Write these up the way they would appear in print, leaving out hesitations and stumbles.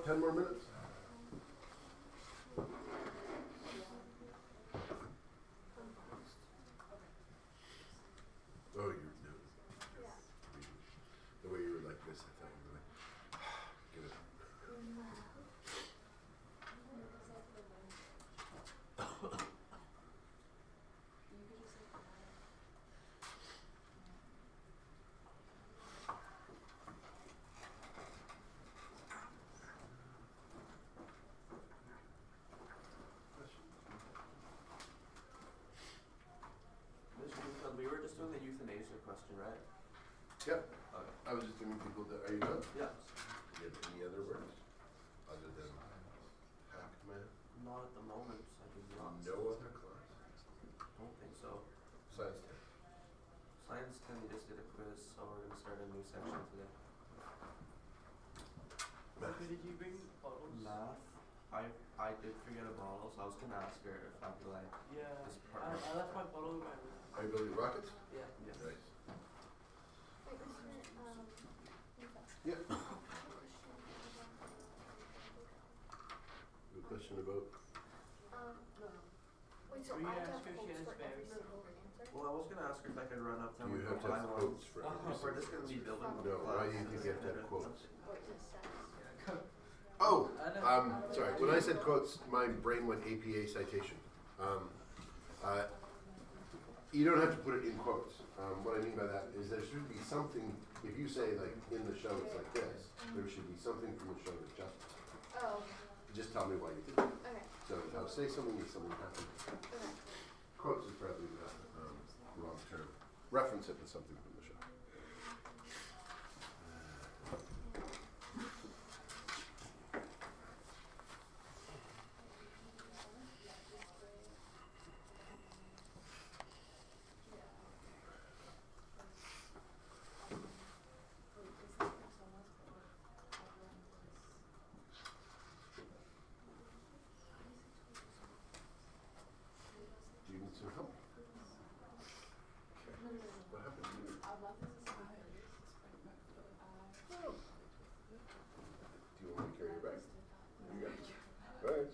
about 10 more minutes? Oh, you're no. The way you were like this, I thought you were like, get it. We were just doing the euthanasia question, right? Yep. Okay. I was just giving people that. Are you done? Yeah. Do you have any other words other than hack man? Not at the moment. I do not. No other class. Don't think so. Science 10. Science 10, we just did a quiz, so we're going to start a new section today. Math. Did you bring bottles? Math. I did forget a bottle, so I was going to ask her if I could like Yeah. just I partner. left my bottle in my room. Are you building rockets? Yeah. Yes. Nice. Wait, Mr. Yeah. A question about. Wait, so Were you I gonna have ask her if she quotes has for every spares? single answer? Well, I was going to ask her if I could run up to You have to have quotes for every If we're just single going to be answer. building No, class, why do you think you have to have quotes? Or is this sex? Oh, I know. sorry. When I said quotes, my brain went APA citation. You don't have to put it in quotes. What I mean by that is there should be something. If you say like in the show it's like this, there should be something from the show that justifies. Oh, Just tell me why you did it. okay, So if I'll say something if something happened. okay. Quotes is probably the wrong term. Reference it to something from the show. Do you need some help? What happened? Do you want me to carry your bag? You got it. All right.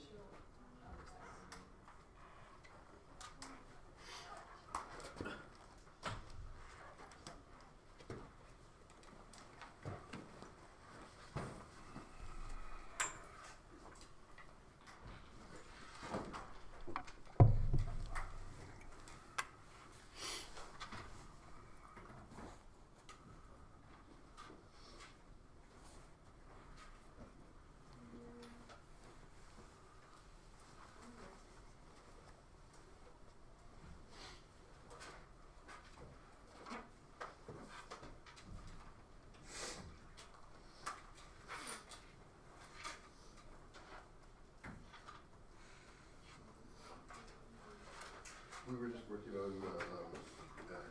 We were just working on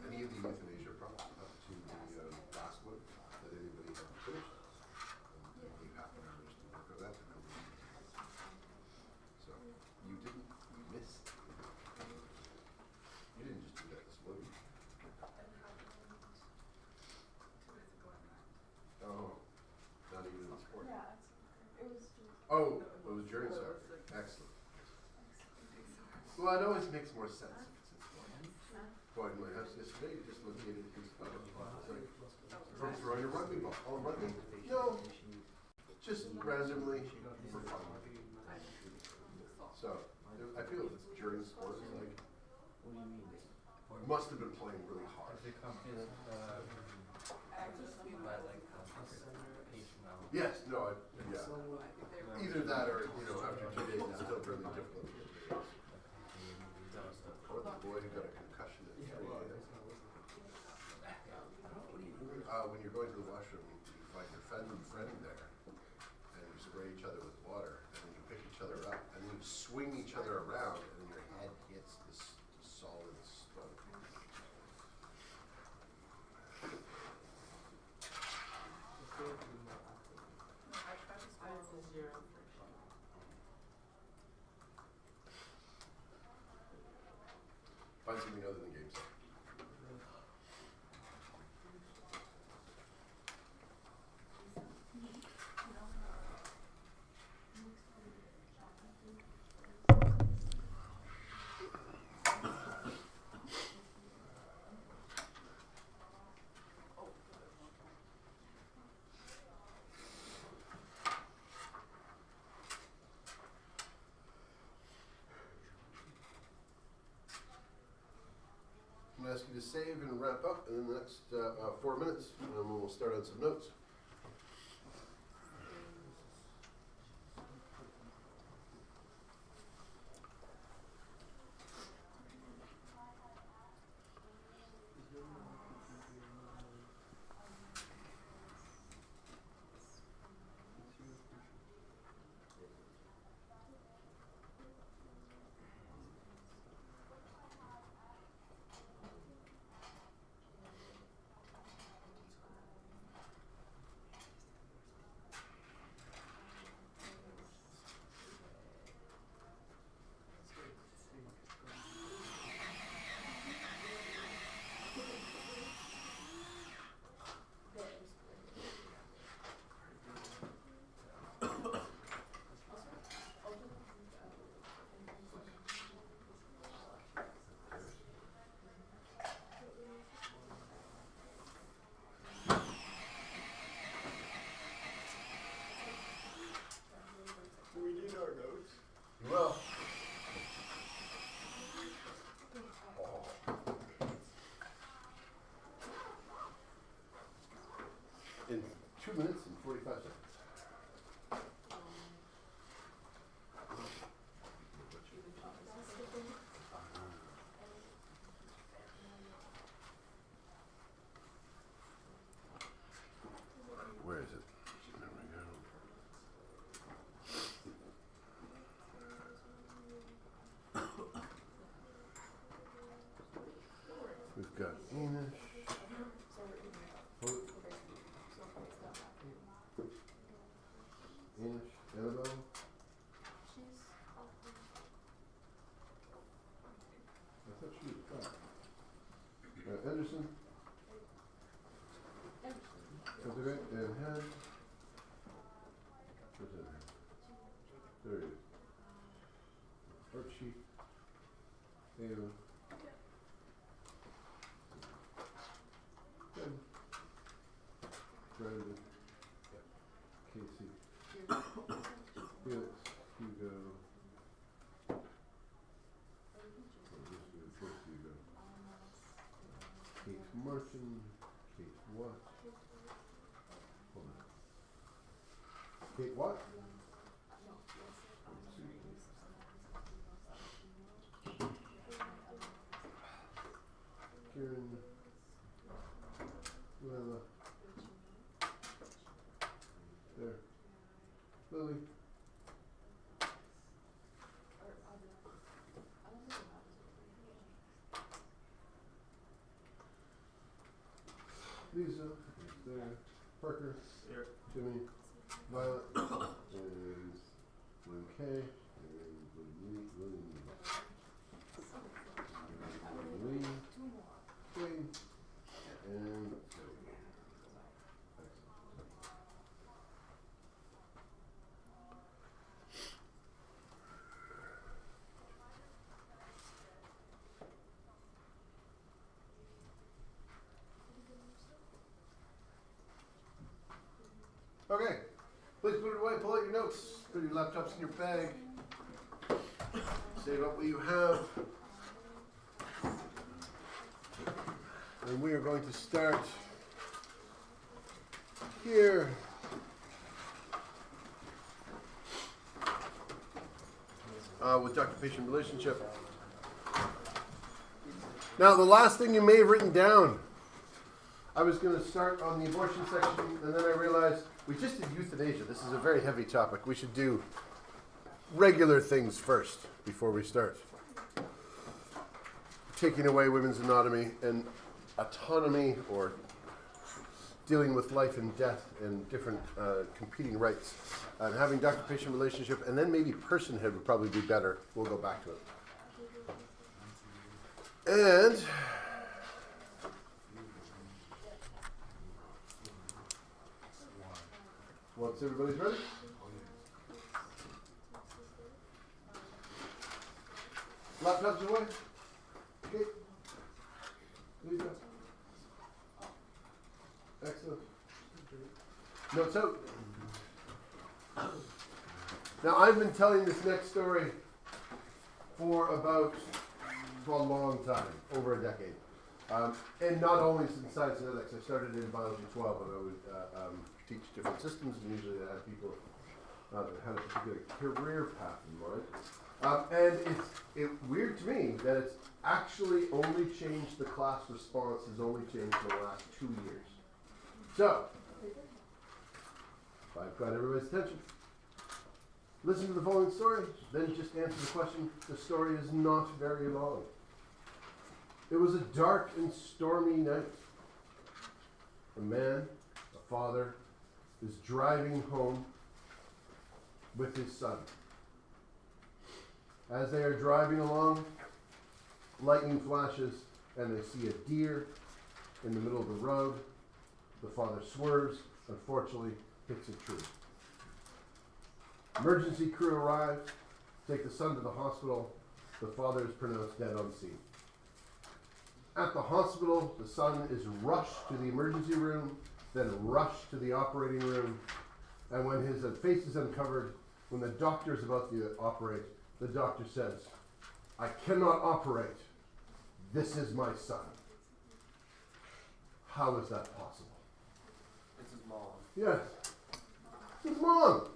any of the euthanasia problems up to the last one that anybody had finished. And we half an hour just to work on that. And nobody so you didn't miss. You didn't just do that this morning. Oh, not even in the sport. Yeah, it was. Oh, it was during soccer. Excellent. Well, it always makes more sense if it's in sport. Boy, in my house yesterday, you just located his it's like, don't throw your rugby ball. Oh, rugby? No. Just randomly for fun. So, I feel if it's during sport, it's like, What do you mean? must have been playing really hard. Yes, no, yeah. Either that or, after 2 days, it's still really difficult. Or the boy who got a concussion at 3 a.m. When you're going to the washroom, you find your friend there, and you spray each other with water, and then you pick each other up, and then you swing each other around, and then your head hits this solid stone. Find something other than games. ask you to save and wrap up in the next 4 minutes, and we'll start on some notes. Do we need our notes? Well, in 2 minutes and 45 seconds. Where is it? There we go. We've got Enish. Enish, Annabelle. I thought she was back. Anderson. Cultivate and Head. Where's that? There he is. Archie. Ava. Good. Brandon. Casey. Felix. Hugo. Hugo. Kate Martin. Kate Watt. Hold on. Kate Watt? Kieran. Luella. There. Lily. Lisa is there. Parker. Here. Jimmy. Violet. And Lynn Kay. And Lynn. Lee. Wayne. And Zoe. Excellent. Okay, please put it away, pull out your notes, put your laptops in your bag, save up what you have. And we are going to start here. With doctor-patient relationship. Now, the last thing you may have written down, I was going to start on the abortion section, and then I realized we just did euthanasia. This is a very heavy topic. We should do regular things first before we start. Taking away women's autonomy and autonomy, or dealing with life and death and different competing rights. And having doctor-patient relationship, and then maybe personhood would probably be better. We'll go back to it. And once everybody's ready, laptops away. Okay. Lisa. Excellent. Notes out. Now, I've been telling this next story for about a long time, over a decade. And not only in science and ethics, I started in biology 12 when I would teach different systems, and usually I had people that had a particular career path in mind. And it's weird to me that it's actually only changed, the class response has only changed in the last 2 years. So, if I've got everybody's attention, listen to the following story, then just answer the question. The story is not very long. It was a dark and stormy night. A man, a father, is driving home with his son. As they are driving along, lightning flashes and they see a deer in the middle of the road. The father swerves, unfortunately hits a tree. Emergency crew arrive, take the son to the hospital. The father is pronounced dead on scene. At the hospital, the son is rushed to the emergency room, then rushed to the operating room, and when his face is uncovered, when the doctor is about to operate, the doctor says, "I cannot operate. This is my son." How is that possible? It's his mom. Yes, his mom.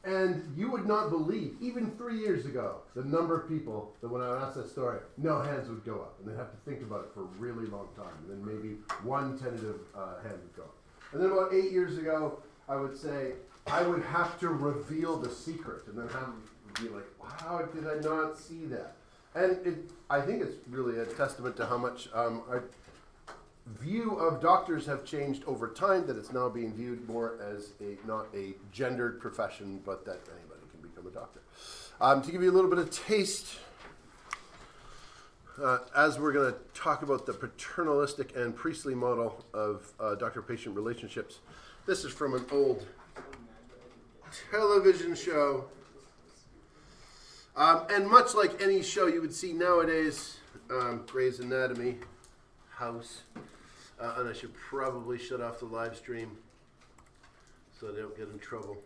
And you would not believe, even 3 years ago, the number of people that when I would ask that story, no hands would go up. And they'd have to think about it for a really long time. And then maybe one tentative hand would go up. And then about 8 years ago, I would say, I would have to reveal the secret. And then have be like, how did I not see that? And I think it's really a testament to how much our view of doctors have changed over time, that it's now being viewed more as not a gendered profession, but that anybody can become a doctor. To give you a little bit of taste, as we're going to talk about the paternalistic and priestly model of doctor-patient relationships, this is from an old television show. And much like any show you would see nowadays, Grey's Anatomy, House, and I should probably shut off the live stream so I don't get in trouble.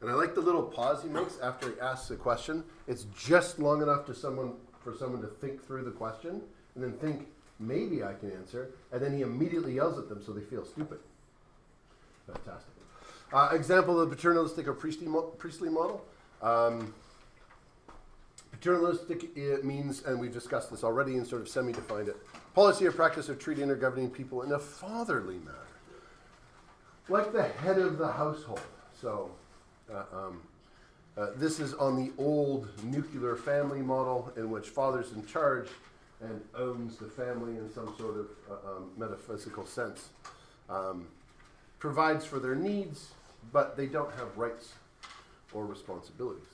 And I like the little pause he makes after he asks a question. It's just long enough for someone to think through the question and then think, maybe I can answer, and then he immediately yells at them so they feel stupid. Fantastic. Example of the paternalistic or priestly model. Paternalistic, it means, and we've discussed this already and sort of semi-defined it, policy or practice of treating or governing people in a fatherly manner. Like the head of the household. So, this is on the old nuclear family model in which father's in charge and owns the family in some sort of metaphysical sense. Provides for their needs, but they don't have rights or responsibilities.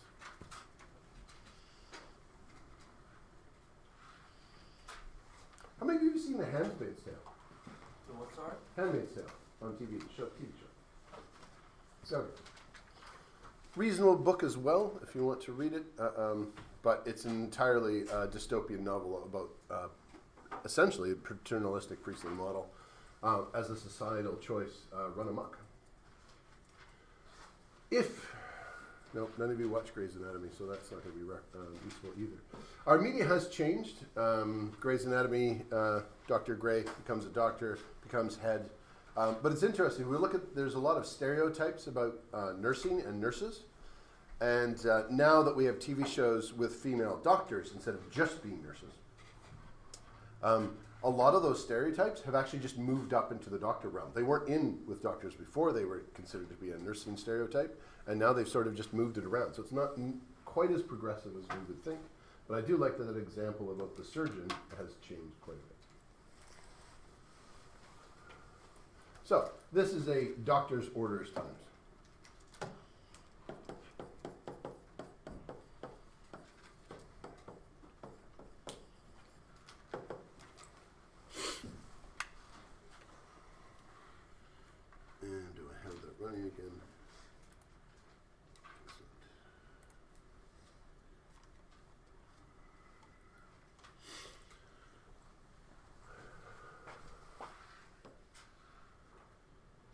How many of you have seen The Handmaid's Tale? So what's our? Handmaid's Tale on TV show. So, reasonable book as well, if you want to read it. But it's an entirely dystopian novel about essentially a paternalistic priestly model as a societal choice run amok. No, none of you watch Grey's Anatomy, so that's not going to be useful either. Our media has changed. Grey's Anatomy, Dr. Grey becomes a doctor, becomes head. But it's interesting. We look at, there's a lot of stereotypes about nursing and nurses. And now that we have TV shows with female doctors instead of just being nurses, a lot of those stereotypes have actually just moved up into the doctor realm. They weren't in with doctors before. They were considered to be a nursing stereotype. And now they've sort of just moved it around. So it's not quite as progressive as we would think. But I do like that example about the surgeon has changed quite a bit. So this is a doctor's orders times. And do I have that running again?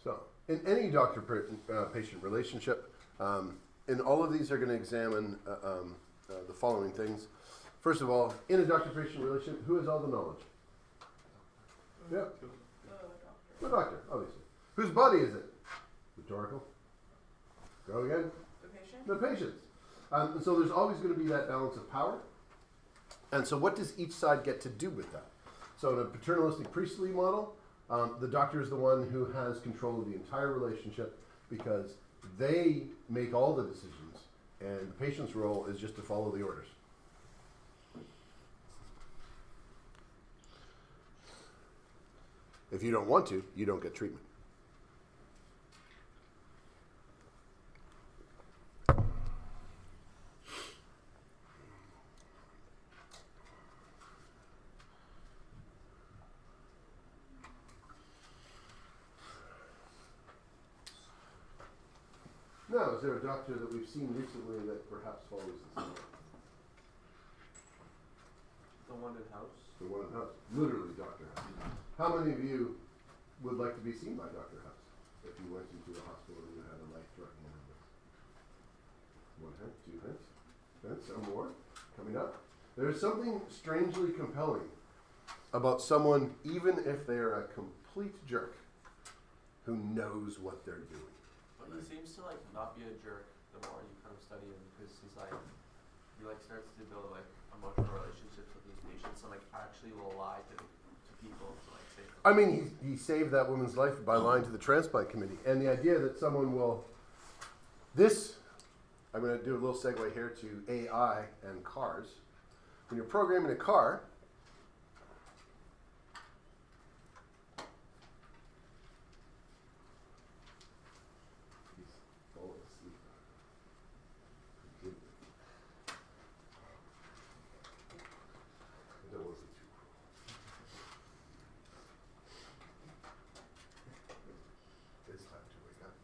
So, in any doctor-patient relationship, and all of these are going to examine the following things. First of all, in a doctor-patient relationship, who has all the knowledge? Yeah, the doctor, obviously. Whose body is it? Rhetorical. Go again. The patient? The patient's. And so there's always going to be that balance of power. And so what does each side get to do with that? So in a paternalistic priestly model, the doctor is the one who has control of the entire relationship because they make all the decisions, and the patient's role is just to follow the orders. If you don't want to, you don't get treatment. Now, is there a doctor that we've seen recently that perhaps follows the same? The one in house? The one in House. Literally Dr. House. How many of you would like to be seen by Dr. House if you went into a hospital and you had a life-threatening illness? One hand, two hands, and some more coming up. There's something strangely compelling about someone, even if they're a complete jerk, who knows what they're doing. But he seems to like not be a jerk the more you kind of study him, because he's like, he like starts to build like emotional relationships with these patients and like actually will lie to people to like save them. I mean, he saved that woman's life by lying to the transplant committee. And the idea that someone will, I'm going to do a little segue here to AI and cars. When you're programming a car, he's falling asleep. That wasn't too cruel. It's time to wake up.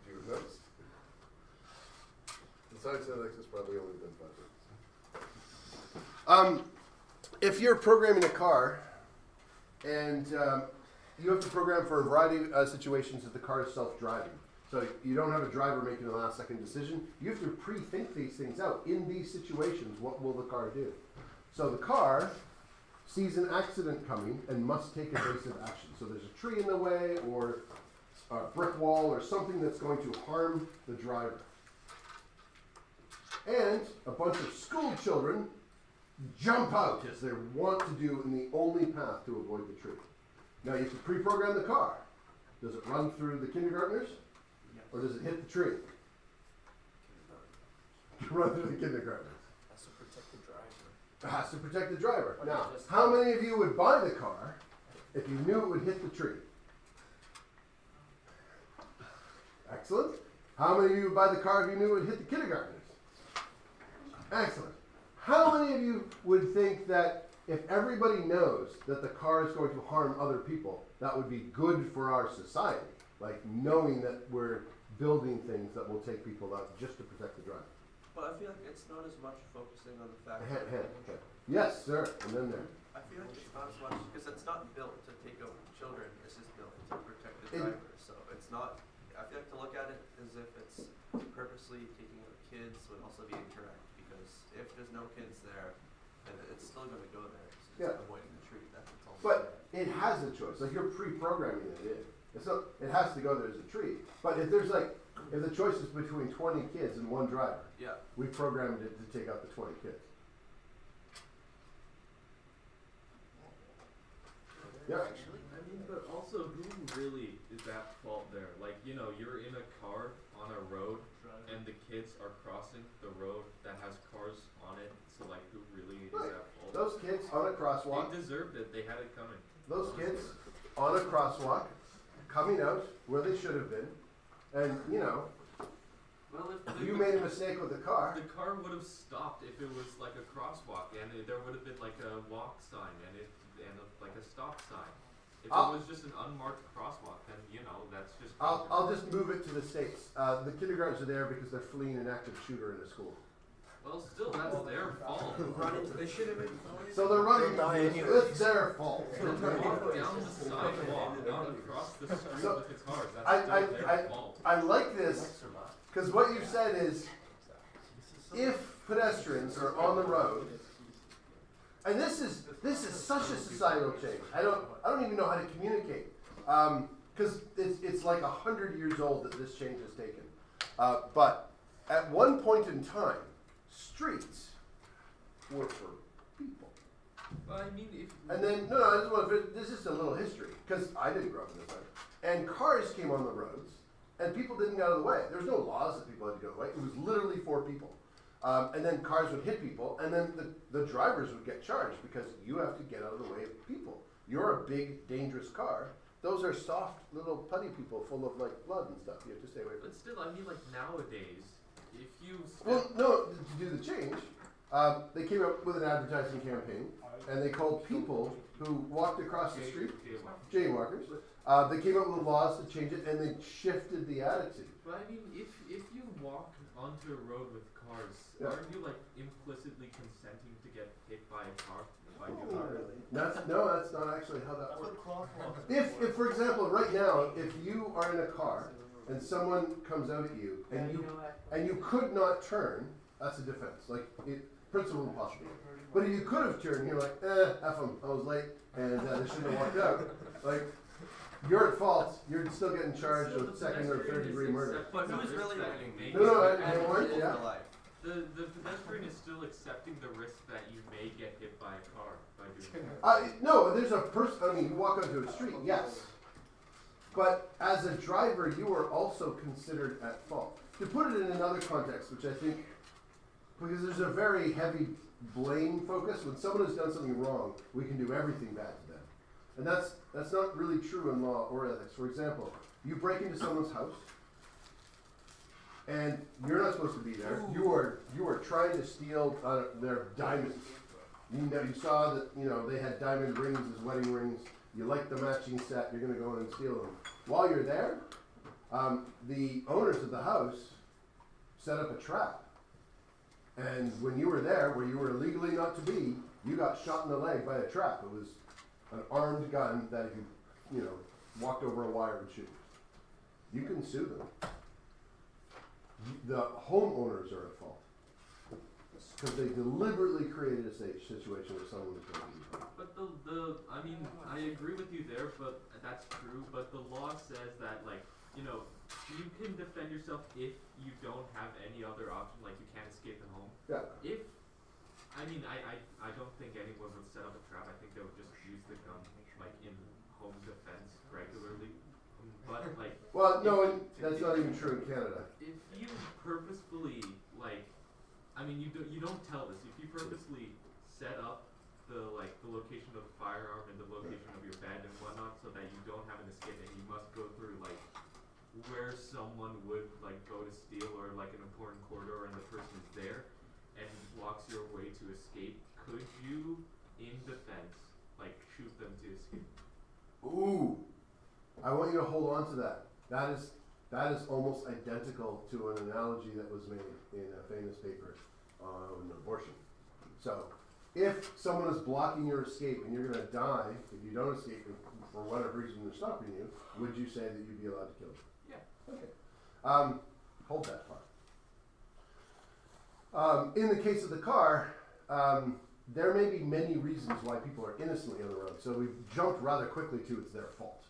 Do you notice? The science index has probably only been 5 minutes. If you're programming a car and you have to program for a variety of situations that the car is self-driving, So you don't have a driver making a last second decision. You have to pre-think these things out. In these situations, what will the car do? So the car sees an accident coming and must take evasive action. So there's a tree in the way or a brick wall or something that's going to harm the driver. And a bunch of school children jump out as they want to do in the only path to avoid the tree. Now you have to pre-program the car. Does it run through the kindergartners? Or does it hit the tree? Run through the kindergartners. Has to protect the driver. It has to protect the driver. Or Now, just- how many of you would buy the car if you knew it would hit the tree? Excellent. How many of you would buy the car if you knew it would hit the kindergartners? Excellent. How many of you would think that if everybody knows that the car is going to harm other people, that would be good for our society? Like knowing that we're building things that will take people out just to protect the driver. But I feel like it's not as much focusing on the fact Hand. Yes, sir. And then there. I feel like it's not as much because it's not built to take out children. It's just built to protect the It- driver. So it's not. I feel like to look at it as if it's purposely taking out kids would also be incorrect because if there's no kids there, then it's still going to go there. It's just Yeah. avoiding the tree. That's all. But it has a choice. Like you're pre-programming it in. It's not. It has to go there as a tree. But if there's like, if the choice is between 20 kids and one driver, Yeah. we programmed it to take out the 20 kids. Yeah. I mean, but also, who really is at fault there? Like, you know, you're in a car on a road, and the kids are crossing the road that has cars on it. So, like, who really is Right. at fault? Those kids on a crosswalk. They deserved it. They had it coming. Those kids on a crosswalk, coming out where they should have been, and you know, Well, if you made a mistake with the car. the car would have stopped if it was like a crosswalk, and there would have been like a walk sign like a stop sign. If I'll- it was just an unmarked crosswalk, then you know that's just. I'll just move it to the States. The kindergartens are there because they're fleeing an active shooter in a school. Well, still, that's their fault. They should have been. So they're running. They'll die anyway. It's their fault. Walk down the sidewalk, not across the street So, with the cars. That's I- still their fault. I like this because what you've said is if pedestrians are on the road, and this is such a societal change. I don't even know how to communicate because it's like 100 years old that this change has taken. But at one point in time, streets were for people. Well, I mean, if And then, no, I just want to, this is just a little history, because I didn't grow up in this time. And cars came on the roads, and people didn't get out of the way. There was no laws that people had to go away. It was literally for people. And then cars would hit people, and then the drivers would get charged, because you have to get out of the way of people. You're a big, dangerous car. Those are soft, little putty people full of, like, blood and stuff. You have to stay away from. but still, I mean, like nowadays, if you Well, no, to do the change, they came up with an advertising campaign, and they called people who walked across the street jaywalkers. They came up with laws to change it, and they shifted the attitude. But I mean, if you walk onto a road with cars, Yeah. aren't you like implicitly consenting to get hit by a car by doing that? That's not actually how that works. If, for example, right now, if you are in a car and someone comes out at you and you could not turn, that's a defense. Like principle impossible. But if you could have turned, you're like, F 'em, I was late, and they shouldn't have walked out. Like, you're at fault. You're still getting charged Still, with the second or third pedestrian is degree murder. accepting But the who's risk really that running? you may No, get I hit. weren't, yeah. Life. The pedestrian is still accepting the risk that you may get hit by a car by doing that. No, there's a person. I mean, you walk onto a street, yes. But as a driver, you are also considered at fault. To put it in another context, which I think, because there's a very heavy blame focus. When someone has done something wrong, we can do everything bad to them, and that's not really true in law or ethics. For example, you break into someone's house, and you're not supposed to be there. You are trying to steal their diamonds. You saw that they had diamond rings as wedding rings. You like the matching set. You're going to go in and steal them. While you're there, the owners of the house set up a trap. And when you were there, where you were legally not to be, you got shot in the leg by a trap. It was an armed gun that if you walked over a wire would shoot. You can sue them. the homeowners are at fault. Because they deliberately created a situation where someone was going to be harmed. But I mean, I agree with you there, but that's true, but the law says that, like, you know, you can defend yourself if you don't have any other option, like you can't escape at home. Yeah. I mean, I don't think anyone would set up a trap. I think they would just use the gun, like, in home defense regularly. But, like, Well, no, and that's not even true in Canada. if you purposefully, like, I mean, you don't tell this. If you purposely set up the location of the firearm and the location of your bed and whatnot, so that you don't have an escape, and you must go through, like, where someone would, like, go to steal, or like an important corridor, and the person is there and blocks your way to escape, could you, in defense, like, shoot them to escape? Ooh, I want you to hold on to that. That is almost identical to an analogy that was made in a famous paper on abortion. So, if someone is blocking your escape and you're going to die if you don't escape and for whatever reason they're stopping you, would you say that you'd be allowed to kill them? Yeah. Okay. Hold that thought. In the case of the car, there may be many reasons why people are innocently on the road. So we've jumped rather quickly to it's their fault.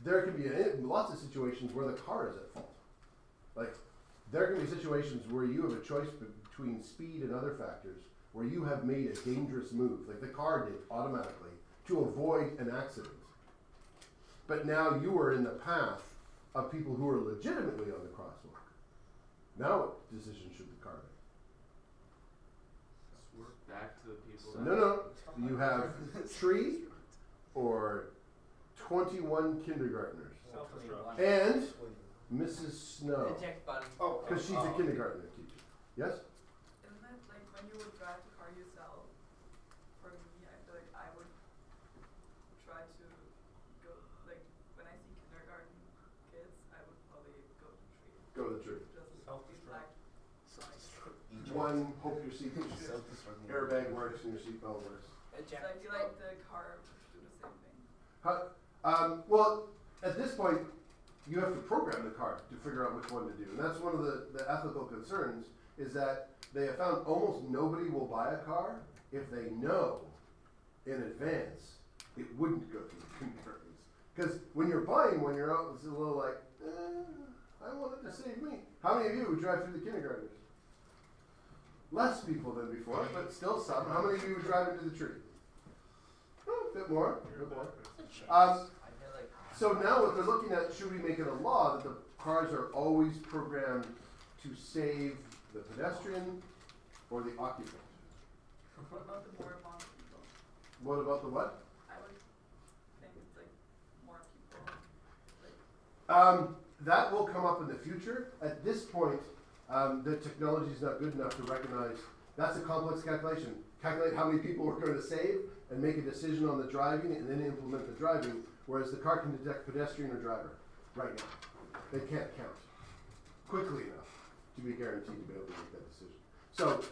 There can be lots of situations where the car is at fault. Like, there can be situations where you have a choice between speed and other factors, where you have made a dangerous move, like the car did automatically, to avoid an accident. But now you are in the path of people who are legitimately on the crosswalk. Now what decision should the car make? Swerve back to the people. No. You have tree or 21 kindergartners. And Mrs. Snow. Eject button. Because she's a kindergartner teacher. Yes? Isn't it like when you would drive the car yourself? For me, I feel like I would try to go, like, when I see kindergarten kids, I would probably go to the tree. Go to the tree. Just Self-destruct. like, One, hope your seat airbag works and your seatbelt works. so I feel like the car would do the same thing. Well, at this point, you have to program the car to figure out which one to do. And that's one of the ethical concerns, is that they have found almost nobody will buy a car if they know in advance it wouldn't go through the kindergartens. Because when you're buying one, you're out, it's a little like, I want it to save me. How many of you would drive through the kindergartens? Less people than before, but still some. How many of you would drive into the tree? Oh, a bit more. A bit more. I feel like So now what they're looking at, should we make it a law that the cars are always programmed to save the pedestrian or the occupant? What about the more amount of people? What about the what? I would think it's like more people. Like, That will come up in the future. At this point, the technology is not good enough to recognize. That's a complex calculation. Calculate how many people we're going to save and make a decision on the driving and then implement the driving, whereas the car can detect pedestrian or driver right now. They can't count quickly enough to be guaranteed to be able to make that decision. So,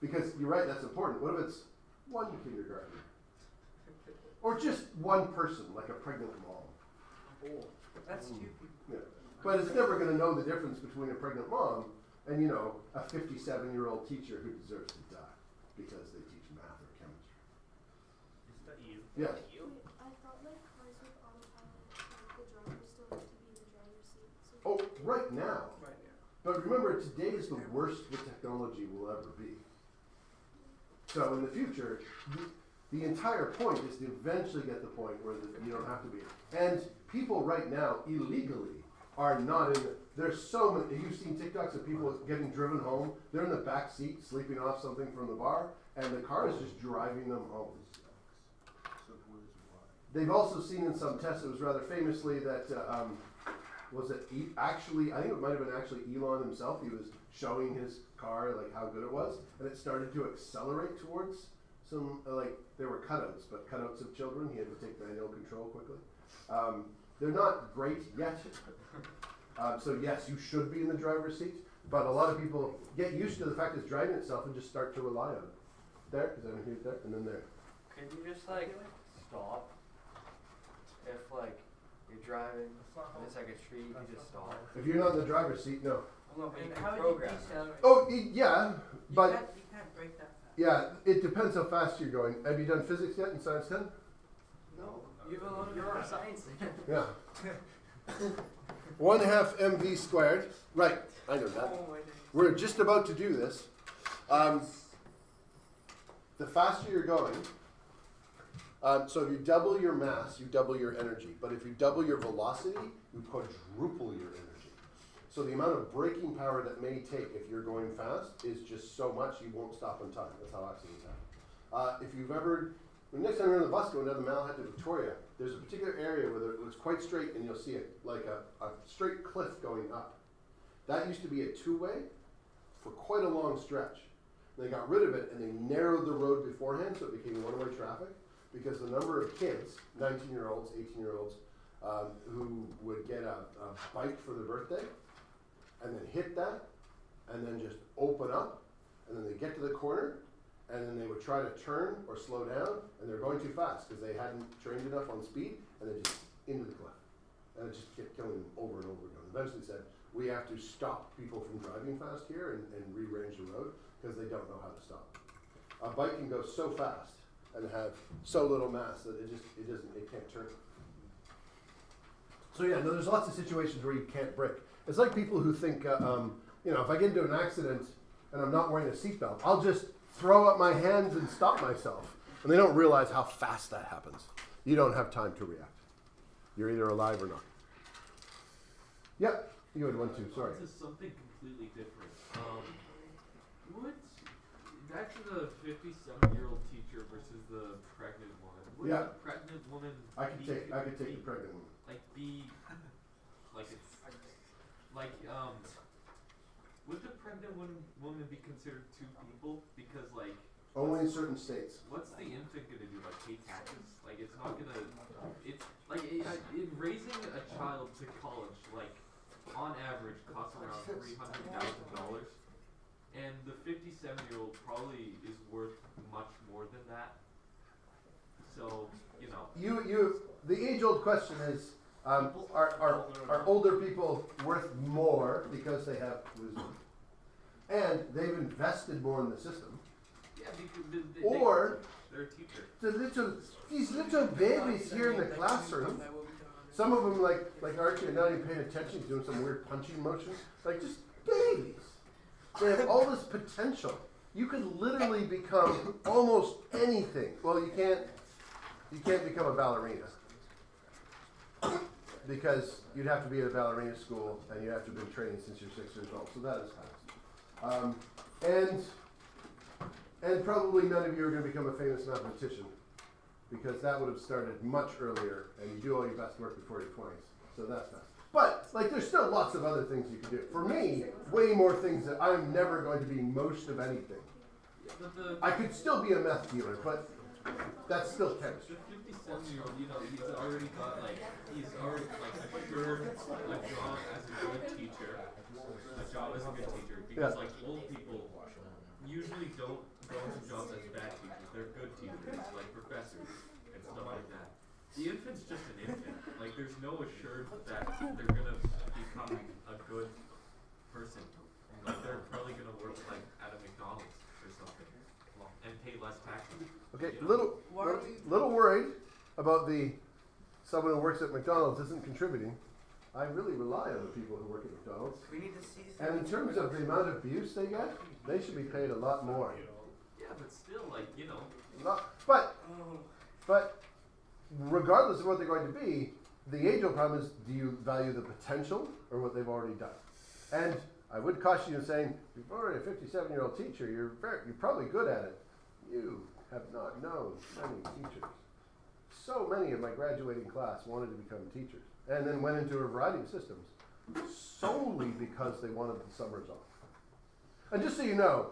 because you're right, that's important. What if it's one kindergartner? Or just one person, like a pregnant mom? that's stupid. Yeah. But it's never going to know the difference between a pregnant mom and, a 57-year-old teacher who deserves to die because they teach math or chemistry. Is that you? Yes. Wait, I thought like cars with autopilot, like the driver still had to be in the driver's seat. So Oh, right now. Right now. But remember, today is the worst the technology will ever be. So in the future, the entire point is to eventually get the point where you don't have to be. And people right now, illegally, are not in there's so many, you've seen TikToks of people getting driven home, they're in the back seat sleeping off something from the bar, and the car is just driving them home. They've also seen in some tests, it was rather famously that, was it actually, I think it might have been actually Elon himself, he was showing his car, like how good it was, and it started to accelerate towards some, there were cutouts, but cutouts of children, he had to take manual control quickly. They're not great yet. So yes, you should be in the driver's seat, but a lot of people get used to the fact it's driving itself and just start to rely on it. There, because I'm here, there, and then there. Could you just like stop if like you're driving driving, and it's like a tree, you can just stop. If you're not in the driver's seat, no. Well, no, but you And can how would you program. decelerate? Oh, yeah, but You can't break that fast. yeah, it depends how fast you're going. Have you done physics yet in Science 10? No, you're our science teacher. Yeah. 1/2 mv squared. Right, I know that. Oh my days. We're just about to do this. The faster you're going, so if you double your mass, you double your energy. But if you double your velocity, you quadruple your energy. So the amount of braking power that may take if you're going fast is just so much you won't stop in time. That's how accidents happen. If you've ever, the next time you're on the bus going down the Malahide to Victoria, there's a particular area where it looks quite straight and you'll see it like a straight cliff going up. That used to be a two-way for quite a long stretch. They got rid of it and they narrowed the road beforehand so it became one-way traffic because the number of kids, 19-year-olds, 18-year-olds, who would get a bike for their birthday and then hit that and then just open up and then they get to the corner and then they would try to turn or slow down and they're going too fast because they hadn't trained enough on speed and they just into the cliff. And it just kept killing them over and over again. Eventually said, we have to stop people from driving fast here and rearrange the road because they don't know how to stop. A bike can go so fast and have so little mass that it can't turn. So yeah, no, there's lots of situations where you can't brake. It's like people who think, if I get into an accident and I'm not wearing a seatbelt, I'll just throw up my hands and stop myself. And they don't realize how fast that happens. You don't have time to react. You're either alive or not. Yep, you had one too, sorry. This is something completely different. Back to the 57-year-old teacher versus the pregnant woman. Would Yeah. the pregnant woman I could take the pregnant one. Would the pregnant woman be considered two people? Because Only in certain states. what's the infant gonna do? Like pay taxes? Like it's not gonna. It's like in raising a child to college, like on average costs around $300,000, and the 57-year-old probably is worth much more than that. So The age-old question is, are older people worth more because they have wisdom, and they've invested more in the system, yeah, because or they're a teacher. these little babies here in the classroom? Some of them, like Archie, are not even paying attention. He's doing some weird punching motion. Like just babies. They have all this potential. You could literally become almost anything. Well, you can't become a ballerina because you'd have to be at a ballerina school and you have to have been training since you're 6 years old. So that is fast. And probably none of you are going to become a famous mathematician because that would have started much earlier and you do all your best work before your 20s. So that's fast. But, there's still lots of other things you can do. For me, way more things that I'm never going to be most of anything. I could still be a meth dealer, but that's still chemistry. The 57-year-old, he's already got assured a job as a good teacher. Because old people usually don't go into jobs as bad teachers. They're good teachers, like professors and stuff like that. The infant's just an infant. There's no assured that they're gonna become a good person. They're probably gonna work at a McDonald's or something and pay less taxes. Okay, little worried about someone who works at McDonald's isn't contributing. I really rely on the people who work at McDonald's. We need to see. And in terms of the amount of abuse they get, they should be paid a lot more. Yeah, but still, But regardless of what they're going to be, the age-old problem is: do you value the potential or what they've already done? And I would caution you in saying, if you're already a 57-year-old teacher, you're probably good at it. You have not known many teachers. So many of my graduating class wanted to become teachers and then went into a variety of systems solely because they wanted the summers off. And just so you know,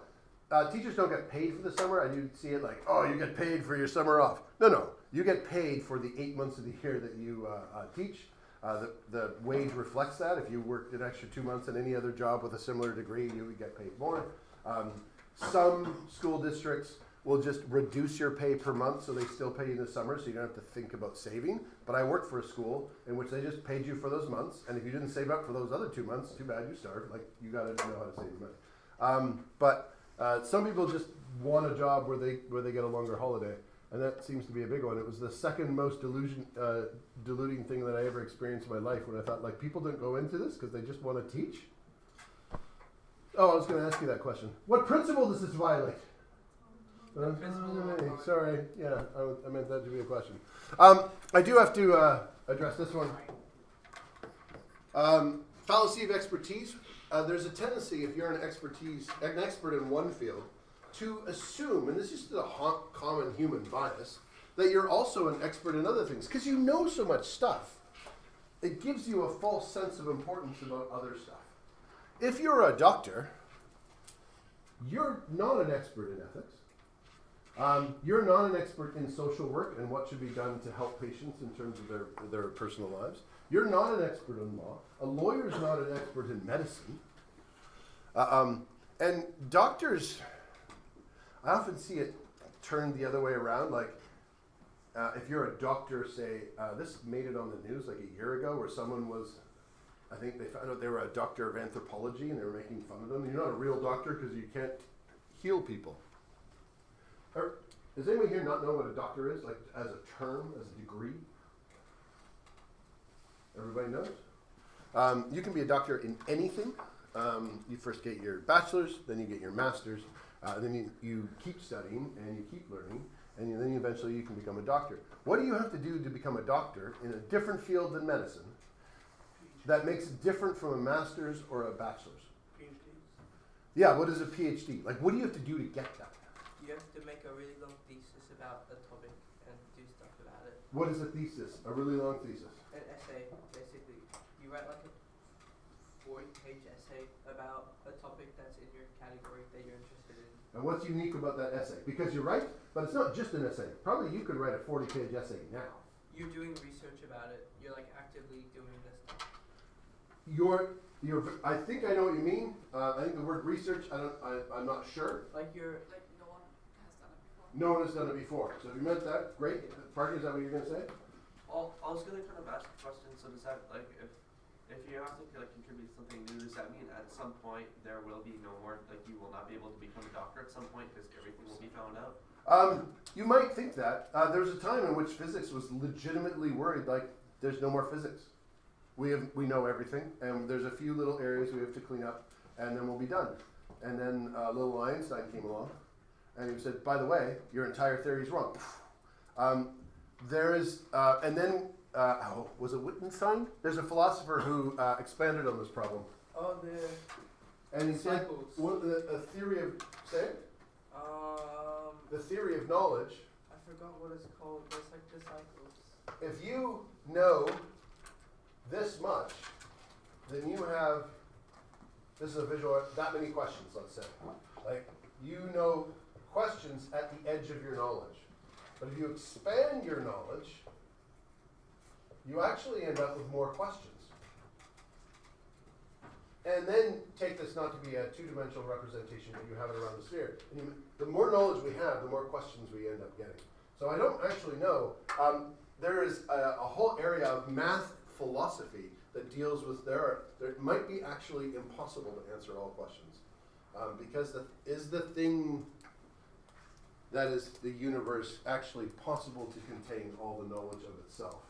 teachers don't get paid for the summer. I do see it you get paid for your summer off. No. You get paid for the 8 months of the year that you teach. The wage reflects that. If you worked an extra 2 months in any other job with a similar degree, you would get paid more. Some school districts will just reduce your pay per month so they still pay you in the summer so you don't have to think about saving. But I worked for a school in which they just paid you for those months, and if you didn't save up for those other 2 months, too bad, you starved. Like, you gotta know how to save your money. But some people just want a job where they get a longer holiday, and that seems to be a big one. It was the second most deluding thing that I ever experienced in my life, when I thought, like, people don't go into this because they just want to teach. Oh, I was going to ask you that question. What principle does this violate? Sorry, yeah, I meant that to be a question. I do have to address this one. Fallacy of expertise. There's a tendency, if you're an expert in one field, to assume, and this is just a common human bias, that you're also an expert in other things, because you know so much stuff. It gives you a false sense of importance about other stuff. If you're a doctor, you're not an expert in ethics. You're not an expert in social work and what should be done to help patients in terms of their personal lives. You're not an expert in law. A lawyer's not an expert in medicine. And doctors, I often see it turned the other way around. Like, if you're a doctor, say, this made it on the news like a year ago, where someone was, I think they found out they were a doctor of anthropology and they were making fun of them. You're not a real doctor because you can't heal people. Does anyone here not know what a doctor is, like as a term, as a degree? Everybody knows? You can be a doctor in anything. You first get your bachelor's, then you get your master's, then you keep studying and you keep learning, and then eventually you can become a doctor. What do you have to do to become a doctor in a different field than medicine that makes it different from a master's or a bachelor's? PhDs. Yeah, what is a PhD? Like, what do you have to do to get that? You have to make a really long thesis about a topic and do stuff about it. What is a thesis? A really long thesis? An essay, basically. You write like a 40-page essay about a topic that's in your category that you're interested in. And what's unique about that essay? Because you're right, but it's not just an essay. Probably you could write a 40-page essay now. You're doing research about it. You're like actively doing this stuff. I think I know what you mean. I think the word research, I'm not sure. Like you're Like no one has done it before. No one has done it before. So if you meant that, great. Parker, is that what you're going to say? I was gonna kind of ask a question. So does that, like, if you have to like contribute something new, does that mean at some point there will be no more, like, you will not be able to become a doctor at some point because everything will be found out? You might think that. There was a time in which physics was legitimately worried, like, there's no more physics. We know everything, and there's a few little areas we have to clean up, and then we'll be done. And then little Einstein came along, and he said, by the way, your entire theory is wrong. And then, was it Wittgenstein? There's a philosopher who expanded on this problem. oh the And he said, Disciples. a theory of, say it? The theory of knowledge. I forgot what it's called. There's like disciples. If you know this much, then you have, this is a visual, that many questions, let's say. Like, you know questions at the edge of your knowledge. But if you expand your knowledge, you actually end up with more questions. And then take this not to be a two-dimensional representation, but you have it around the sphere. And the more knowledge we have, the more questions we end up getting. So I don't actually know. There is a whole area of math philosophy that deals with, there might be actually impossible to answer all questions. Because is the thing that is the universe actually possible to contain all the knowledge of itself?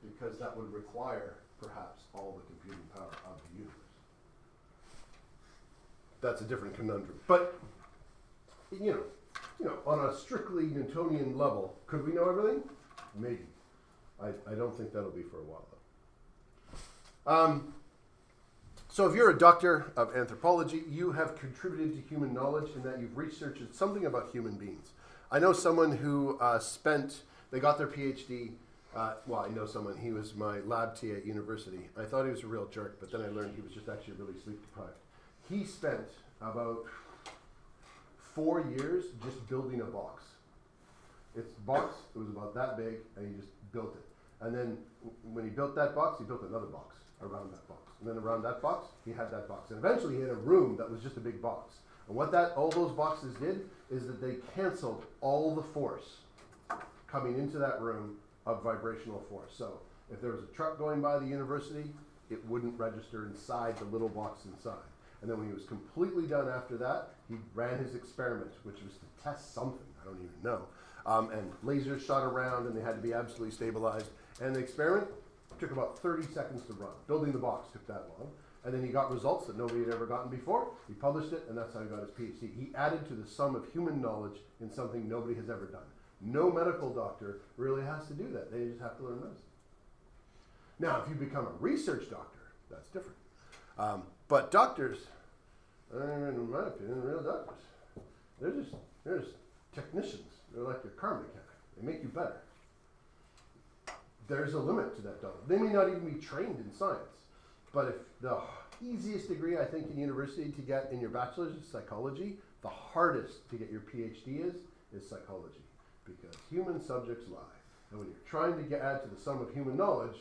Because that would require, perhaps, all the computing power of the universe. That's a different conundrum. But, you know, on a strictly Newtonian level, could we know everything? Maybe. I don't think that'll be for a while, though. So if you're a doctor of anthropology, you have contributed to human knowledge in that you've researched something about human beings. I know someone who they got their PhD. Well, I know someone, he was my lab TA at university. I thought he was a real jerk, but then I learned he was just actually really sleep deprived. He spent about 4 years just building a box. It's a box, it was about that big, and he just built it. And then when he built that box, he built another box around that box. And then around that box, he had that box. And eventually he had a room that was just a big box. And what all those boxes did is that they canceled all the force coming into that room of vibrational force. So if there was a truck going by the university, it wouldn't register inside the little box inside. And then when he was completely done after that, he ran his experiment, which was to test something, I don't even know. And lasers shot around and they had to be absolutely stabilized. And the experiment took about 30 seconds to run. Building the box took that long. And then he got results that nobody had ever gotten before. He published it, and that's how he got his PhD. He added to the sum of human knowledge in something nobody has ever done. No medical doctor really has to do that. They just have to learn medicine. Now, if you become a research doctor, that's different. But doctors, in my opinion, real doctors, they're just technicians. They're like your car mechanic. They make you better. There's a limit to that doctor. They may not even be trained in science. But if the easiest degree, I think, in university to get in your bachelor's is psychology, the hardest to get your PhD is psychology. Because human subjects lie. And when you're trying to add to the sum of human knowledge,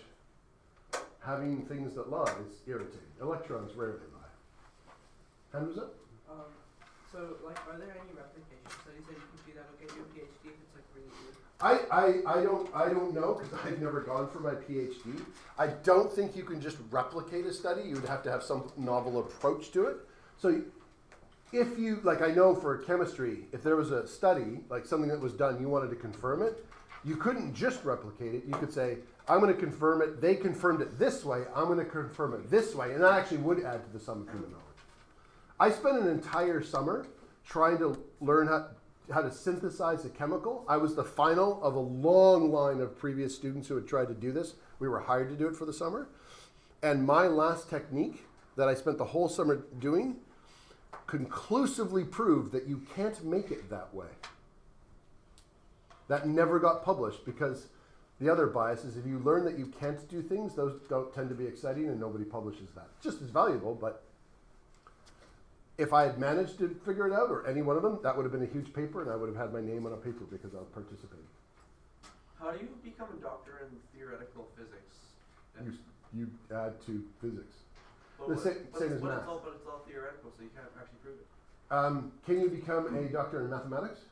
having things that lie is irritating. Electrons rarely lie. Hand was up? So, like, are there any replication studies that you can do that will get you a PhD if it's, like, really good? I don't know because I've never gone for my PhD. I don't think you can just replicate a study. You would have to have some novel approach to it. So if you, like I know for chemistry, if there was a study, like something that was done, you wanted to confirm it, you couldn't just replicate it. You could say, I'm going to confirm it. They confirmed it this way. I'm going to confirm it this way. And that actually would add to the sum of human knowledge. I spent an entire summer trying to learn how to synthesize a chemical. I was the final of a long line of previous students who had tried to do this. We were hired to do it for the summer. And my last technique that I spent the whole summer doing conclusively proved that you can't make it that way. That never got published because the other bias is if you learn that you can't do things, those don't tend to be exciting and nobody publishes that. It's just as valuable, but if I had managed to figure it out, or any one of them, that would have been a huge paper, and I would have had my name on a paper because I was participating. How do you become a doctor in theoretical physics? You add to physics. But Same as math. But it's all theoretical, so you can't actually prove it. Can you become a doctor in mathematics?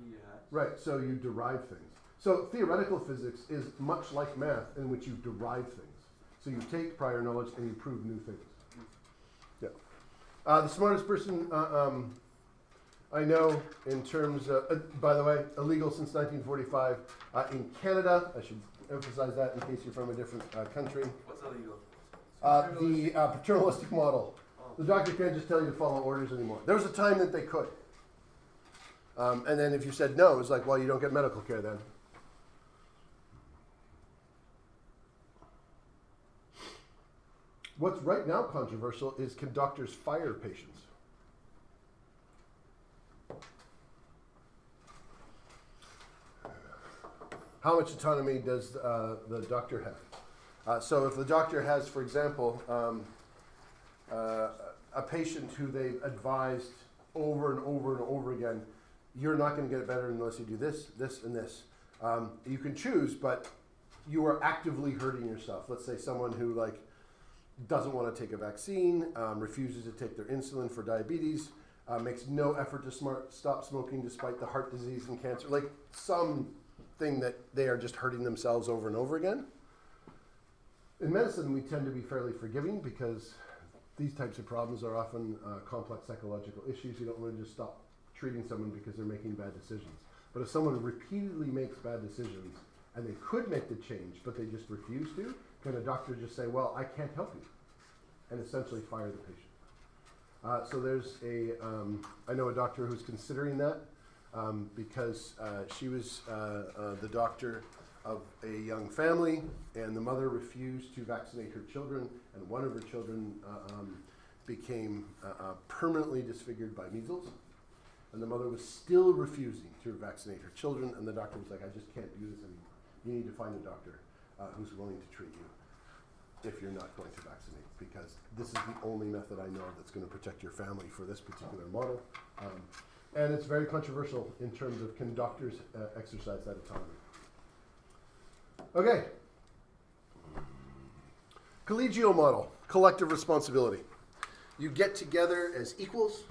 Yes. Right, so you derive things. So theoretical physics is much like math in which you derive things. So you take prior knowledge and you prove new things. Yeah. The smartest person I know in terms of, by the way, illegal since 1945 in Canada. I should emphasize that in case you're from a different country. What's illegal? The paternalistic model. The doctor can't just tell you to follow orders anymore. There was a time that they could. And then if you said no, it's like, well, you don't get medical care then. What's right now controversial is can doctors fire patients? How much autonomy does the doctor have? So if the doctor has, for example, a patient who they've advised over and over and over again, you're not going to get it better unless you do this, this, and this. You can choose, but you are actively hurting yourself. Let's say someone who doesn't want to take a vaccine, refuses to take their insulin for diabetes, makes no effort to stop smoking despite the heart disease and cancer, like something that they are just hurting themselves over and over again. In medicine, we tend to be fairly forgiving because these types of problems are often complex psychological issues. You don't want to just stop treating someone because they're making bad decisions. But if someone repeatedly makes bad decisions and they could make the change, but they just refuse to, can a doctor just say, well, I can't help you, and essentially fire the patient? So there's I know a doctor who's considering that because she was the doctor of a young family, and the mother refused to vaccinate her children, and one of her children became permanently disfigured by measles, and the mother was still refusing to vaccinate her children, and the doctor was like, I just can't do this anymore. You need to find a doctor who's willing to treat you if you're not going to vaccinate, because this is the only method I know that's going to protect your family for this particular model. And it's very controversial in terms of can doctors exercise that autonomy. Okay. Collegial model, collective responsibility. You get together as equals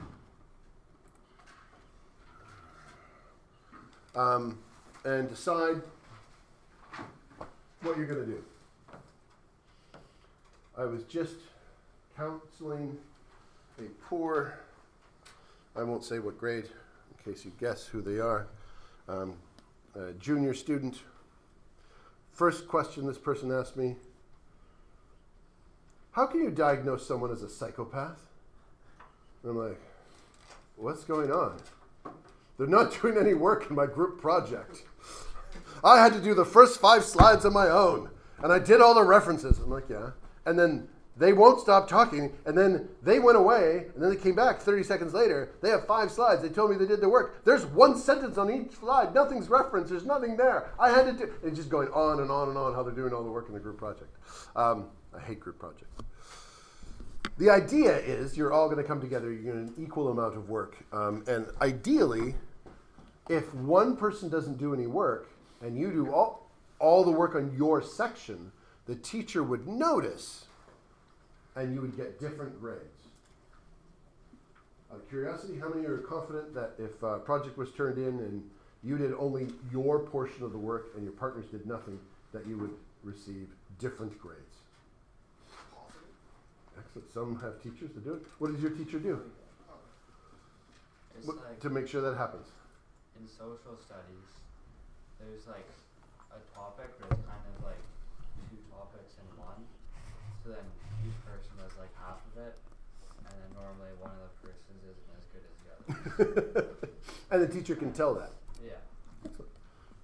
and decide what you're going to do. I was just counseling a poor, I won't say what grade in case you guess who they are, a junior student. First question this person asked me, how can you diagnose someone as a psychopath? And I'm like, what's going on? They're not doing any work in my group project. I had to do the first 5 slides on my own, and I did all the references. I'm like, yeah. And then they won't stop talking, and then they went away, and then they came back 30 seconds later. They have 5 slides. They told me they did the work. There's 1 sentence on each slide. Nothing's referenced. There's nothing there. I had to do, and just going on and on and on how they're doing all the work in the group project. I hate group projects. The idea is you're all going to come together. You're going to an equal amount of work. And ideally, if one person doesn't do any work and you do all the work on your section, the teacher would notice and you would get different grades. Out of curiosity, how many are confident that if a project was turned in and you did only your portion of the work and your partners did nothing, that you would receive different grades? Excellent. Some have teachers that do it. What does your teacher do It's like to make sure that happens? in social studies, there's like a topic, but it's kind of like 2 topics in one. So then each person does like half of it, and then normally one of the persons isn't as good as the other. And the teacher can tell that. Yeah.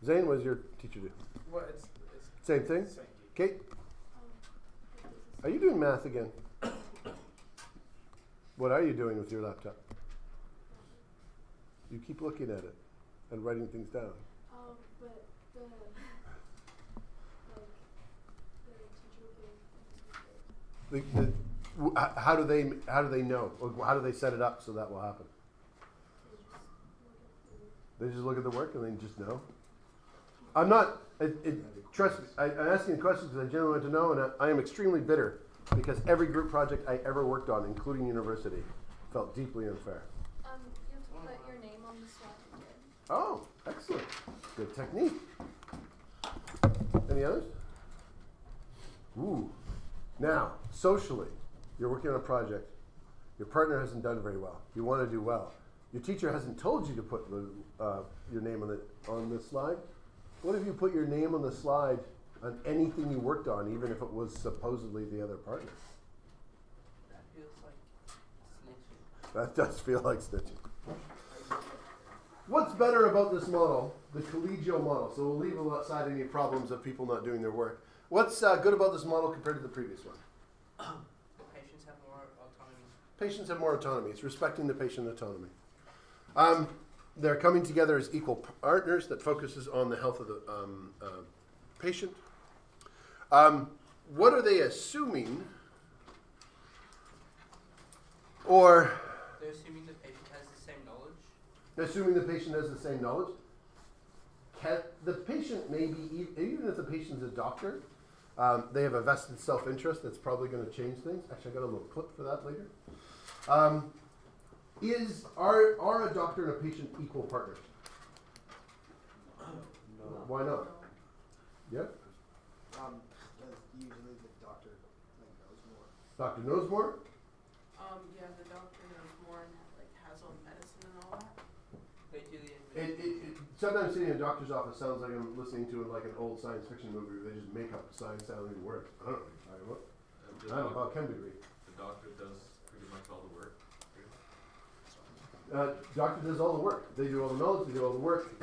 Zane, what does your teacher do? Well, it's Same thing? same. Kate, are you doing math again? What are you doing with your laptop? You keep looking at it and writing things down. But the teacher will How do they know? Or how do they set it up so that will happen? They just look at the work and they just know. I'm not. Trust me. I'm asking the question because I genuinely want to know, and I am extremely bitter because every group project I ever worked on, including university, felt deeply unfair. You have to put your name on the slide again. Oh, excellent. Good technique. Any others? Ooh. Now, socially, you're working on a project. Your partner hasn't done very well. You want to do well. Your teacher hasn't told you to put your name on the slide. What if you put your name on the slide on anything you worked on, even if it was supposedly the other partner? That feels like snitching. That does feel like snitching. What's better about this model, the collegial model? So we'll leave aside any problems of people not doing their work. What's good about this model compared to the previous one? Patients have more autonomy. Patients have more autonomy. It's respecting the patient autonomy. They're coming together as equal partners that focuses on the health of the patient. What are they assuming? Or They're assuming the patient has the same knowledge. assuming the patient has the same knowledge? The patient may be, even if the patient's a doctor, they have a vested self-interest that's probably going to change things. Actually, I got a little clip for that later. Are a doctor and a patient equal partners? No. Why not? Yep. Usually the doctor knows more. Doctor knows more? Yeah, the doctor knows more and has all the medicine and all that. They do the Sometimes sitting in a doctor's office sounds like I'm listening to like an old science fiction movie where they just make up science sounding words. I don't know. I have a biochem degree. The doctor does pretty much all the work. Doctor does all the work. They do all the knowledge, they do all the work,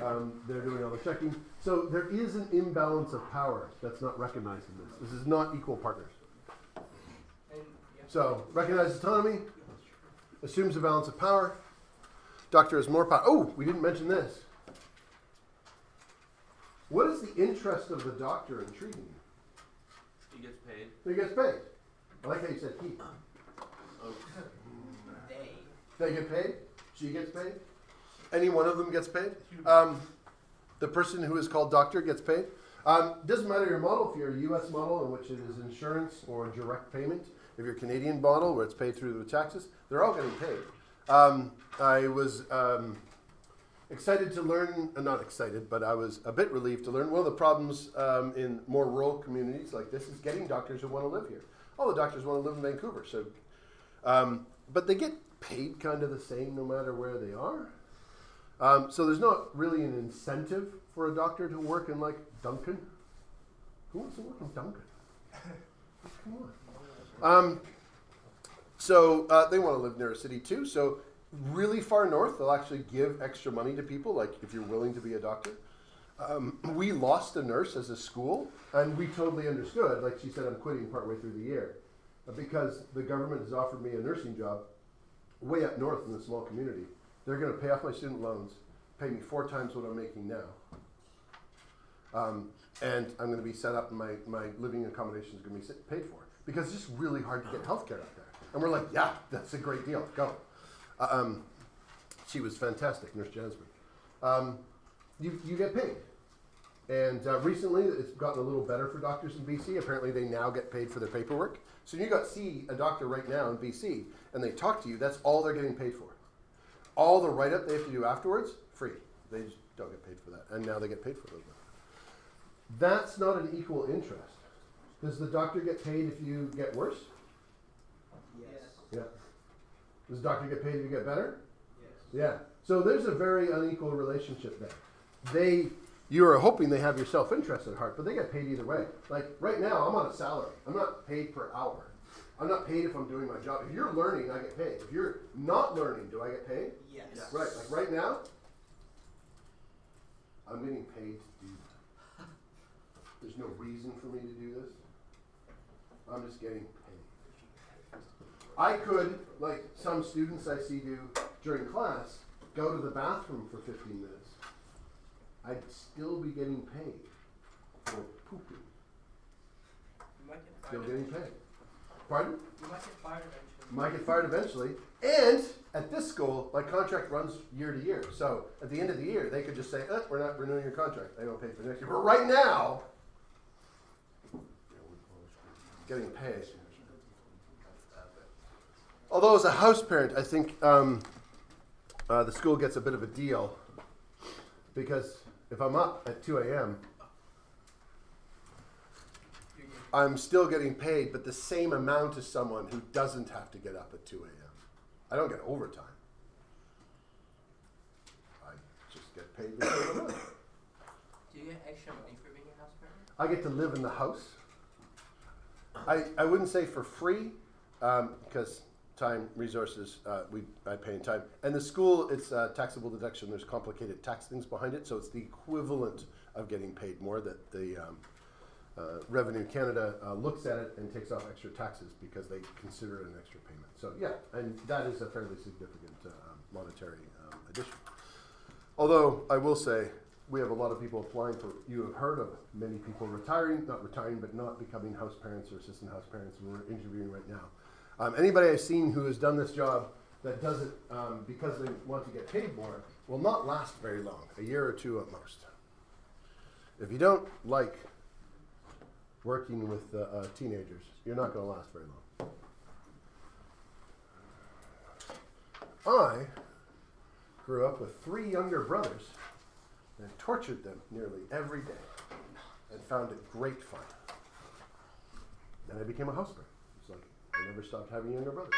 they're doing all the checking. So there is an imbalance of power that's not recognized in this. This is not equal partners. So recognize autonomy, assumes a balance of power. Doctor has more power. Oh, we didn't mention this. What is the interest of the doctor in treating you? He gets paid. He gets paid. I like how you said he. Oh, They get paid? She gets paid? Any one of them gets paid? The person who is called doctor gets paid? Doesn't matter your model. If you're a U.S. model in which it is insurance or direct payment, if you're a Canadian model where it's paid through the taxes, they're all getting paid. I was excited to learn, not excited, but I was a bit relieved to learn one of the problems in more rural communities like this is getting doctors who want to live here. All the doctors want to live in Vancouver, so, but they get paid kind of the same no matter where they are. So there's not really an incentive for a doctor to work in like Duncan. Who wants to work in Duncan? Come on. So they want to live near a city too. So really far north, they'll actually give extra money to people, like if you're willing to be a doctor. We lost a nurse as a school, and we totally understood. Like she said, I'm quitting partway through the year because the government has offered me a nursing job way up north in a small community. They're going to pay off my student loans, pay me 4 times what I'm making now. And I'm going to be set up, and my living accommodation is going to be paid for. Because it's just really hard to get healthcare up there. And we're like, yeah, that's a great deal. Go. She was fantastic, Nurse Jasmine. You get paid. And recently, it's gotten a little better for doctors in BC. Apparently, they now get paid for their paperwork. So you see a doctor right now in BC, and they talk to you. That's all they're getting paid for. All the write-up they have to do afterwards, free. They just don't get paid for that. And now they get paid for a little bit. That's not an equal interest. Does the doctor get paid if you get worse? Yes. Yeah. Does the doctor get paid if you get better? Yes. Yeah. So there's a very unequal relationship there. You are hoping they have your self-interest at heart, but they get paid either way. Like right now, I'm on a salary. I'm not paid per hour. I'm not paid if I'm doing my job. If you're learning, I get paid. If you're not learning, do I get paid? Yes. Right. Like right now, I'm getting paid to do that. There's no reason for me to do this. I'm just getting paid. I could, like some students I see do during class, go to the bathroom for 15 minutes. I'd still be getting paid for pooping. You might get Still fired getting eventually. paid. Pardon? You might get fired eventually. Might get fired eventually. And at this school, my contract runs year to year. So at the end of the year, they could just say, we're not renewing your contract. They don't pay for next year. But right now, getting paid. Although as a house parent, I think the school gets a bit of a deal because if I'm up at 2 a.m., I'm still getting paid, but the same amount as someone who doesn't have to get up at 2 a.m. I don't get overtime. I just get paid the same amount. Do you get extra money for being a house parent? I get to live in the house. I wouldn't say for free, because time, resources, I pay in time. And the school, it's taxable deduction. There's complicated tax things behind it, so it's the equivalent of getting paid more that the Revenue Canada looks at it and takes off extra taxes because they consider it an extra payment. So yeah, and that is a fairly significant monetary addition. Although I will say, we have a lot of people applying for, you have heard of many people not retiring, but not becoming house parents or assistant house parents, and we're interviewing right now. Anybody I've seen who has done this job that does it because they want to get paid more will not last very long, a year or two at most. If you don't like working with teenagers, you're not going to last very long. I grew up with 3 younger brothers and tortured them nearly every day and found it great fun. Then I became a house parent. It's like I never stopped having younger brothers.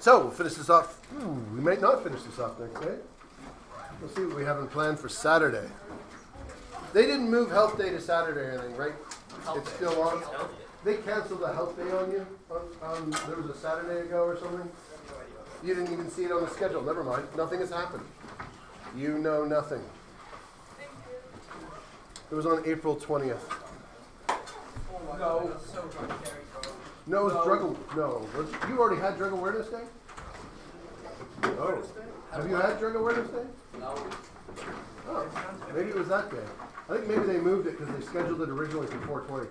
So we'll finish this off. We might not finish this off next day. We'll see what we have in plan for Saturday. They didn't move Health Day to Saturday or anything, right? It's still on. They canceled the Health Day on you. There was a Saturday ago or something. You didn't even see it on the schedule. Never mind. Nothing has happened. You know nothing. It was on April 20th. No. So drunk, Gary, bro. No, it was drug. No, you already had Drug Awareness Day. Oh, have you had Drug Awareness Day? No. Oh, maybe it was that day. I think maybe they moved it because they scheduled it originally for 4:20.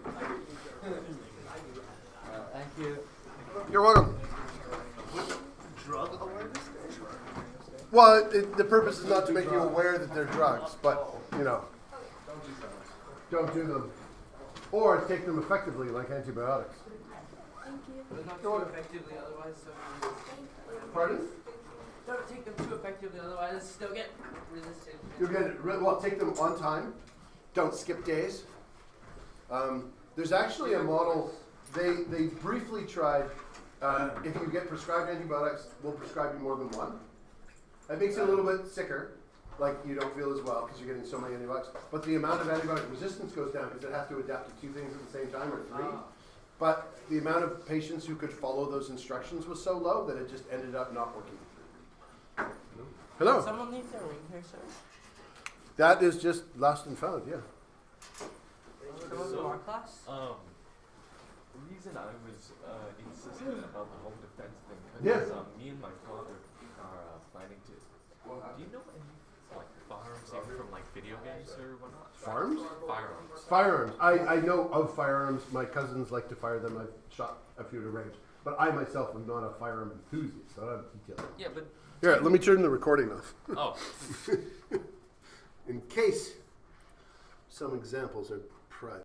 Thank you. You're welcome. Drug awareness day? Well, the purpose is not to make you aware that they're drugs, but, you know, don't do them. Or take them effectively like antibiotics. Thank you. But not Go too on. effectively, otherwise they'll Thank you. Pardon? don't take them too effectively, otherwise they'll get resistant. You'll get it. Well, take them on time. Don't skip days. There's actually a model. They briefly tried. If you get prescribed antibiotics, we'll prescribe you more than one. That makes you a little bit sicker, like you don't feel as well because you're getting so many antibiotics. But the amount of antibiotic resistance goes down because it has to adapt to 2 things at the same time or 3. But the amount of patients who could follow those instructions was so low that it just ended up not working. Hello. Someone leave their ring here, sir. That is just lost and found, yeah. Someone from our class? The reason I was insistent about the home defense thing Yeah. because me and my father are planning to. Do you know any like firearms even from like video games or whatnot? Farms? Firearms. Firearms. I know of firearms. My cousins like to fire them. I've shot a few at a range. But I myself am not a firearm enthusiast. I don't have detail. Yeah, but Here, let me turn the recording off. oh, In case some examples are private.